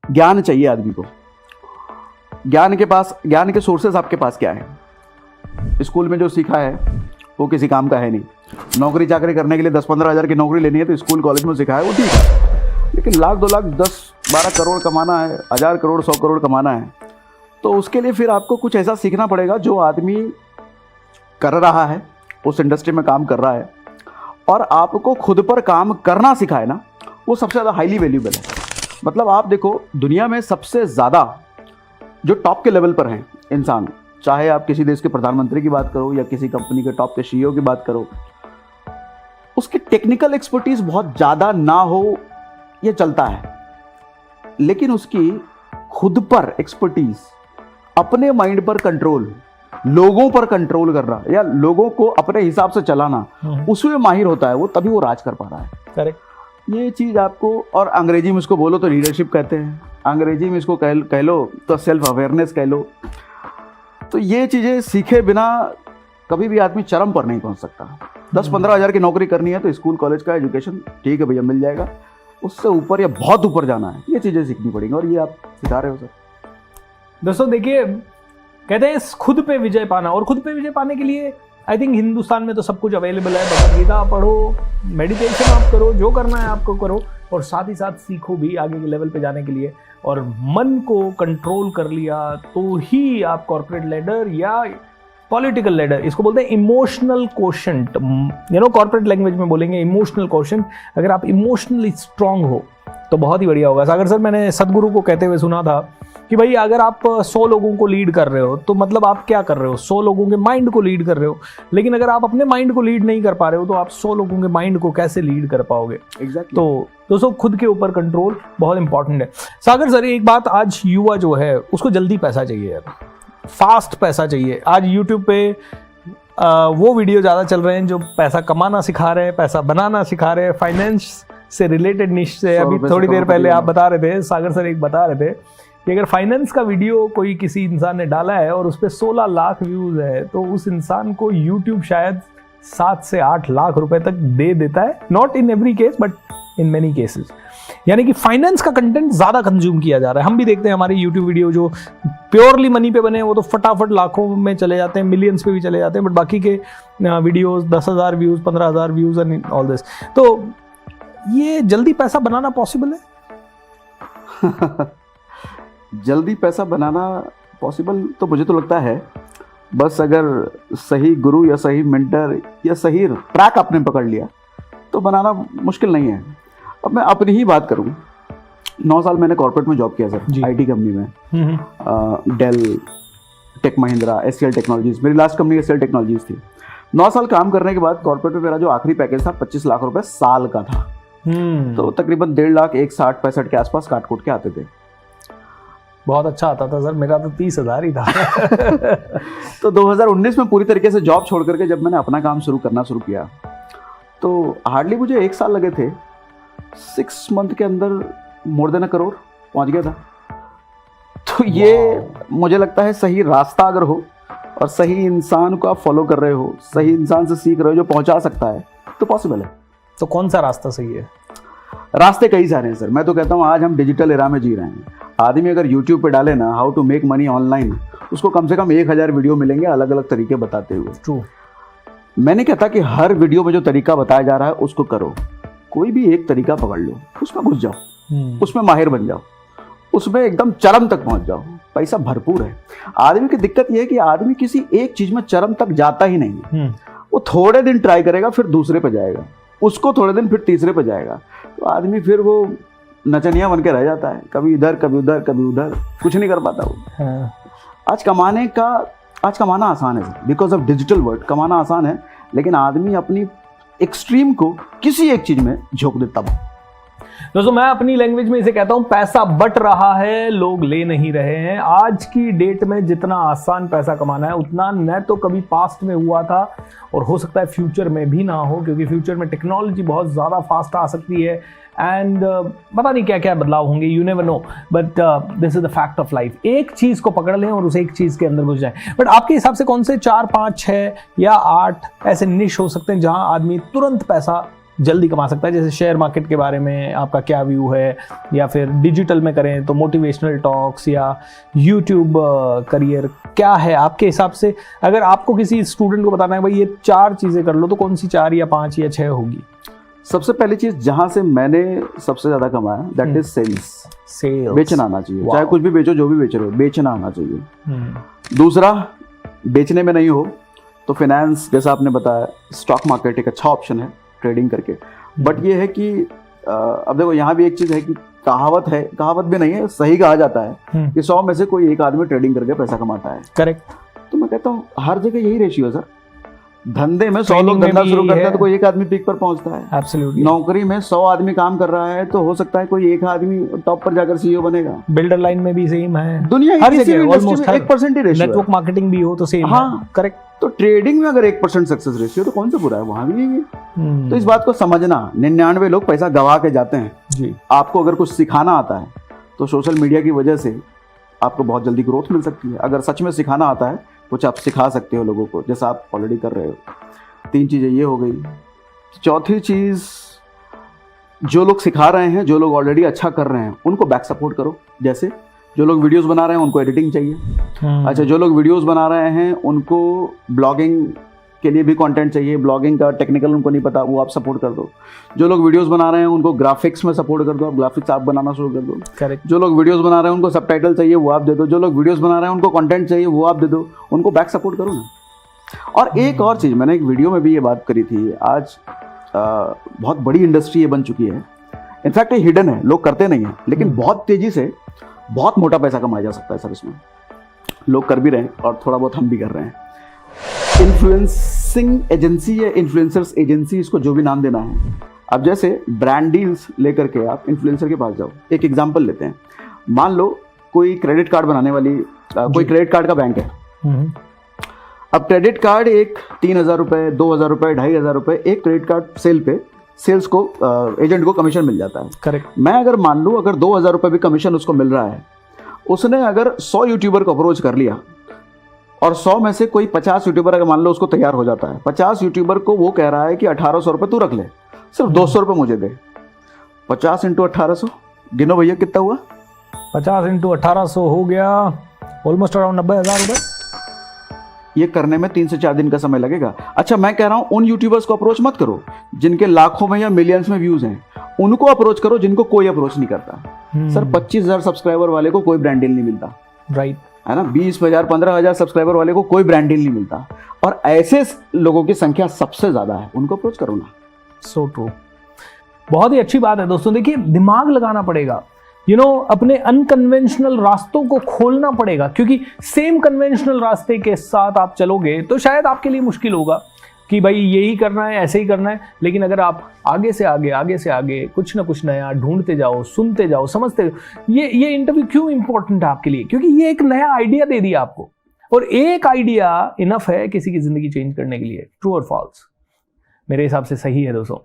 ज्ञान चाहिए आदमी को। ज्ञान के सोर्सेस आपके पास क्या है? स्कूल में जो सीखा है वो किसी काम का है नहीं। नौकरी चाकरी करने के लिए 10-15 हज़ार की नौकरी लेनी है तो स्कूल कॉलेज में सिखाया है वो ठीक है, लेकिन लाख 2 लाख 10-12 करोड़ कमाना है, 1000 करोड़ 100 करोड़ कमाना है, तो उसके लिए फिर आपको कुछ ऐसा सीखना पड़ेगा जो आदमी कर रहा है, उस इंडस्ट्री में काम कर रहा है, और आपको खुद पर काम करना सिखाए ना, वो सबसे ज़्यादा हाईली वैल्यूबल है। मतलब आप देखो, दुनिया में सबसे ज़्यादा जो टॉप के लेवल पर हैं इंसान, चाहे आप किसी देश के प्रधानमंत्री की बात करो या किसी कंपनी के टॉप के सीईओ की बात करो, उसकी टेक्निकल एक्सपर्टीज बहुत ज़्यादा ना हो ये चलता है, लेकिन उसकी खुद पर एक्सपर्टीज, अपने माइंड पर कंट्रोल, लोगों पर कंट्रोल करना या लोगों को अपने हिसाब से चलाना, उसमें माहिर होता है वो, तभी वो राज कर पा रहा है। करेक्ट। ये चीज़ आपको, और अंग्रेजी में इसको बोलो तो लीडरशिप कहते हैं, अंग्रेजी में इसको कह लो तो सेल्फ अवेयरनेस कह लो। तो ये चीज़ें सीखे बिना कभी भी आदमी चरम पर नहीं पहुंच सकता। 10-15 हज़ार की नौकरी करनी है तो स्कूल कॉलेज का एजुकेशन ठीक है भैया मिल जाएगा, उससे ऊपर या बहुत ऊपर जाना है, ये चीज़ें सीखनी पड़ेंगी, और ये आप सिखा रहे हो सर। दोस्तों देखिए, कहते हैं खुद पे विजय पाना, और खुद पे विजय पाने के लिए आई थिंक हिंदुस्तान में तो सब कुछ अवेलेबल है। भगवद गीता पढ़ो, मेडिटेशन आप करो, जो करना है आपको करो, और साथ ही साथ सीखो भी आगे के लेवल पे जाने के लिए। और मन को कंट्रोल कर लिया तो ही आप कॉर्पोरेट लीडर या पॉलिटिकल लीडर, इसको बोलते हैं इमोशनल कोशेंट, कॉर्पोरेट लैंग्वेज में बोलेंगे इमोशनल कोशेंट। अगर आप इमोशनली स्ट्रांग हो तो बहुत ही बढ़िया होगा। सागर सर, मैंने सदगुरु को कहते हुए सुना था कि भाई अगर आप 100 लोगों को लीड कर रहे हो तो मतलब आप क्या कर रहे हो, 100 लोगों के माइंड को लीड कर रहे हो। लेकिन अगर आप अपने माइंड को लीड नहीं कर पा रहे हो तो आप 100 लोगों के माइंड को कैसे लीड कर पाओगे? Exactly. तो दोस्तों खुद के ऊपर कंट्रोल बहुत इंपॉर्टेंट है। सागर सर, एक बात, आज युवा जो है उसको जल्दी पैसा चाहिए यार, फास्ट पैसा चाहिए। आज यूट्यूब पे वो वीडियो ज़्यादा चल रहे हैं जो पैसा कमाना सिखा रहे हैं, पैसा बनाना सिखा रहे हैं, फाइनेंस से रिलेटेड निश से। अभी थोड़ी देर पहले आप बता रहे थे, सागर सर एक बता रहे थे कि अगर फाइनेंस का वीडियो कोई किसी इंसान ने डाला है और उस पर 16 लाख व्यूज़ है तो उस इंसान को यूट्यूब शायद 7 से 8 लाख रुपए तक दे देता है। Not in every case but in many cases. यानी कि फाइनेंस का कंटेंट ज़्यादा कंज्यूम किया जा रहा है। हम भी देखते हैं हमारे यूट्यूब वीडियो जो प्योरली मनी पे बने हैं वो तो फटाफट लाखों में चले जाते हैं, मिलियंस पे भी चले जाते हैं, बट बाकी के videos 10,000 views, 15,000 views and all this. तो ये जल्दी पैसा बनाना पॉसिबल है? जल्दी पैसा बनाना पॉसिबल तो मुझे तो लगता है, बस अगर सही गुरु या सही मेंटर या सही ट्रैक आपने पकड़ लिया तो बनाना मुश्किल नहीं है। अब मैं अपनी ही बात करूं, 9 साल मैंने कॉर्पोरेट में जॉब किया सर, आईटी कंपनी में, Dell, Tech Mahindra, SCL Technologies, मेरी लास्ट कंपनी एससीएल टेक्नोलॉजीज थी। 9 साल काम करने के बाद कॉर्पोरेट में मेरा जो आखिरी पैकेज था 25 लाख रुपए साल का था। तो तकरीबन 1.5 लाख 160-65 के आसपास काट कूट के आते थे। बहुत अच्छा आता था सर, मेरा तो 30,000 ही था। तो 2019 में पूरी तरीके से जॉब छोड़ करके जब मैंने अपना काम करना शुरू किया तो हार्डली मुझे 1 साल लगे थे, 6 मंथ के अंदर मोर देन 1 करोड़ पहुंच गया था। तो ये मुझे लगता है सही रास्ता अगर हो और सही इंसान को आप फॉलो कर रहे हो, सही इंसान से सीख रहे हो जो पहुंचा सकता है, तो पॉसिबल है। तो कौन सा रास्ता सही है? रास्ते कई सारे हैं सर। मैं तो कहता हूँ आज हम डिजिटल एरा में जी रहे हैं। आदमी अगर यूट्यूब पे डाले ना how to make money online, उसको कम से कम 1000 वीडियो मिलेंगे अलग अलग तरीके बताते हुए। ट्रू। मैं नहीं कहता कि हर वीडियो में जो तरीका बताया जा रहा है उसको करो, कोई भी एक तरीका पकड़ लो, उसमें घुस जाओ, उसमें माहिर बन जाओ, उसमें एकदम चरम तक पहुंच जाओ, पैसा भरपूर है। आदमी की दिक्कत यह है कि आदमी किसी एक चीज में चरम तक जाता ही नहीं है। वो थोड़े दिन ट्राई करेगा, फिर दूसरे पे जाएगा, उसको थोड़े दिन फिर तीसरे पे जाएगा, तो आदमी फिर वो नचनिया बन के रह जाता है, कभी इधर कभी उधर कभी उधर, कुछ नहीं कर पाता वो। आज कमाना आसान है बिकॉज ऑफ डिजिटल वर्ल्ड, कमाना आसान है, लेकिन आदमी अपनी एक्सट्रीम को किसी एक चीज में झोंक देता है। दोस्तों मैं अपनी लैंग्वेज में इसे कहता हूं, पैसा बट रहा है, लोग ले नहीं रहे हैं। आज की डेट में जितना आसान पैसा कमाना है उतना न तो कभी पास्ट में हुआ था और हो सकता है फ्यूचर में भी ना हो, क्योंकि फ्यूचर में टेक्नोलॉजी बहुत ज़्यादा फास्ट आ सकती है एंड पता नहीं क्या क्या बदलाव होंगे, you never know, but this is the fact of life. एक चीज़ को पकड़ लें और उसे एक चीज़ के अंदर घुस जाएं। बट आपके हिसाब से कौन से 4, 5, 6 या 8 ऐसे निश हो सकते हैं जहां आदमी तुरंत पैसा जल्दी कमा सकता है? जैसे शेयर मार्केट के बारे में आपका क्या व्यू है, या फिर डिजिटल में करें तो मोटिवेशनल टॉक्स या यूट्यूब करियर, क्या है आपके हिसाब से? अगर आपको किसी स्टूडेंट को बताना है भाई ये 4 चीज़ें कर लो, तो कौन सी 4 या 5 या 6 होगी? सबसे पहली चीज जहां से मैंने सबसे ज्यादा कमाया दैट इज सेल्स। बेचना आना चाहिए, चाहे कुछ भी बेचो, जो भी बेच रहे हो बेचना आना चाहिए। दूसरा, बेचने में नहीं हो तो फाइनेंस, जैसा आपने बताया, स्टॉक मार्केट एक अच्छा ऑप्शन है ट्रेडिंग करके। बट ये है कि अब देखो यहाँ भी एक चीज है कि कहावत है, कहावत भी नहीं है, सही कहा जाता है कि 100 में से कोई एक आदमी ट्रेडिंग करके पैसा कमाता है। करेक्ट। तो मैं कहता हूँ हर जगह यही रेशियो है सर। धंधे में 100 लोग धंधा शुरू करते हैं तो कोई एक आदमी पीक पर पहुंचता है। एब्सोल्युटली। नौकरी में 100 आदमी काम कर रहा है तो हो सकता है कोई एक आदमी टॉप पर जाकर सीईओ बनेगा। बिल्डर लाइन में भी सेम है, दुनिया हर की किसी भी जगह इंडस्ट्री ऑलमोस्ट में 1% ही रेशियो है। नेटवर्क मार्केटिंग भी हो तो सेम। हाँ करेक्ट। तो ट्रेडिंग में अगर 1% सक्सेस रेशियो तो कौन सा बुरा है, वहां भी यही है। तो इस बात को समझना, 99 लोग पैसा गवा के जाते हैं जी। आपको अगर कुछ सिखाना आता है तो सोशल मीडिया की वजह से आपको बहुत जल्दी ग्रोथ मिल सकती है। अगर सच में सिखाना आता है, कुछ आप सिखा सकते हो लोगों को, जैसा आप ऑलरेडी कर रहे हो। 3 चीजें ये हो गई। चौथी चीज, जो लोग सिखा रहे हैं, जो लोग ऑलरेडी अच्छा कर रहे हैं, उनको बैक सपोर्ट करो। जैसे जो लोग वीडियोस बना रहे हैं उनको एडिटिंग चाहिए। अच्छा, जो लोग वीडियोस बना रहे हैं उनको ब्लॉगिंग के लिए भी कंटेंट चाहिए, ब्लॉगिंग का टेक्निकल उनको नहीं पता, वो आप सपोर्ट कर दो। जो लोग वीडियोस बना रहे हैं उनको ग्राफिक्स में सपोर्ट कर दो, आप ग्राफिक्स आप बनाना शुरू कर दो। करेक्ट। जो लोग वीडियोस बना रहे हैं उनको सबटाइटल चाहिए, वो आप दे दो। जो लोग वीडियोस बना रहे हैं उनको कंटेंट चाहिए, वो आप दे दो। उनको बैक सपोर्ट करो ना। और एक और चीज़, मैंने एक वीडियो में भी ये बात करी थी, आज बहुत बड़ी इंडस्ट्री ये बन चुकी है। इनफैक्ट ये हिडन है, लोग करते नहीं हैं, लेकिन बहुत तेजी से बहुत मोटा पैसा कमाया जा सकता है सर। इसमें लोग कर भी रहे हैं और थोड़ा बहुत हम भी कर रहे हैं। इन्फ्लुएंसिंग एजेंसी या इन्फ्लुएंसर्स एजेंसी, इसको जो भी नाम देना है। अब जैसे ब्रांड डील्स लेकर के आप इन्फ्लुएंसर के पास जाओ। एक एग्जांपल लेते हैं, मान लो कोई क्रेडिट कार्ड बनाने वाली कोई क्रेडिट कार्ड का बैंक है। अब क्रेडिट कार्ड एक 3,000 रुपये, 2,000 रुपये, 2,500 रुपये एक क्रेडिट कार्ड सेल पे सेल्स को एजेंट को कमीशन मिल जाता है। करेक्ट। मैं अगर मान लूँ अगर 2,000 रुपये भी कमीशन उसको मिल रहा है, उसने अगर 100 यूट्यूबर को अप्रोच कर लिया और 100 में से कोई 50 यूट्यूबर अगर मान लो उसको तैयार हो जाता है, 50 यूट्यूबर को वो कह रहा है कि 1,800 रुपये तू रख ले, सिर्फ 200 रुपये मुझे दे। 50 × 1,800 गिनो भैया कितना हुआ? 50 × 1,800 हो गया ऑलमोस्ट अराउंड 90,000 रुपये। ये करने में 3 से 4 दिन का समय लगेगा। अच्छा, मैं कह रहा हूं उन यूट्यूबर्स को अप्रोच मत करो जिनके लाखों में या मिलियंस में व्यूज हैं, उनको अप्रोच करो जिनको कोई अप्रोच नहीं करता। सर 25,000 सब्सक्राइबर वाले को कोई ब्रांड डील नहीं मिलता, राइट है ना। 20,000 15,000 सब्सक्राइबर वाले को कोई ब्रांड डील नहीं मिलता, और ऐसे लोगों की संख्या सबसे ज्यादा है, उनको अप्रोच करो ना। So true. बहुत ही अच्छी बात है दोस्तों। देखिए, दिमाग लगाना पड़ेगा, अपने अनकन्वेंशनल रास्तों को खोलना पड़ेगा, क्योंकि सेम कन्वेंशनल रास्ते के साथ आप चलोगे तो शायद आपके लिए मुश्किल होगा कि भाई यही करना है, ऐसे ही करना है। लेकिन अगर आप आगे से आगे कुछ ना कुछ नया ढूंढते जाओ, सुनते जाओ, समझते जाओ। ये इंटरव्यू क्यों इंपॉर्टेंट है आपके लिए? क्योंकि ये एक नया आइडिया दे दिया आपको, और एक आइडिया इनफ है किसी की जिंदगी चेंज करने के लिए। ट्रू और फॉल्स? मेरे हिसाब से सही है दोस्तों।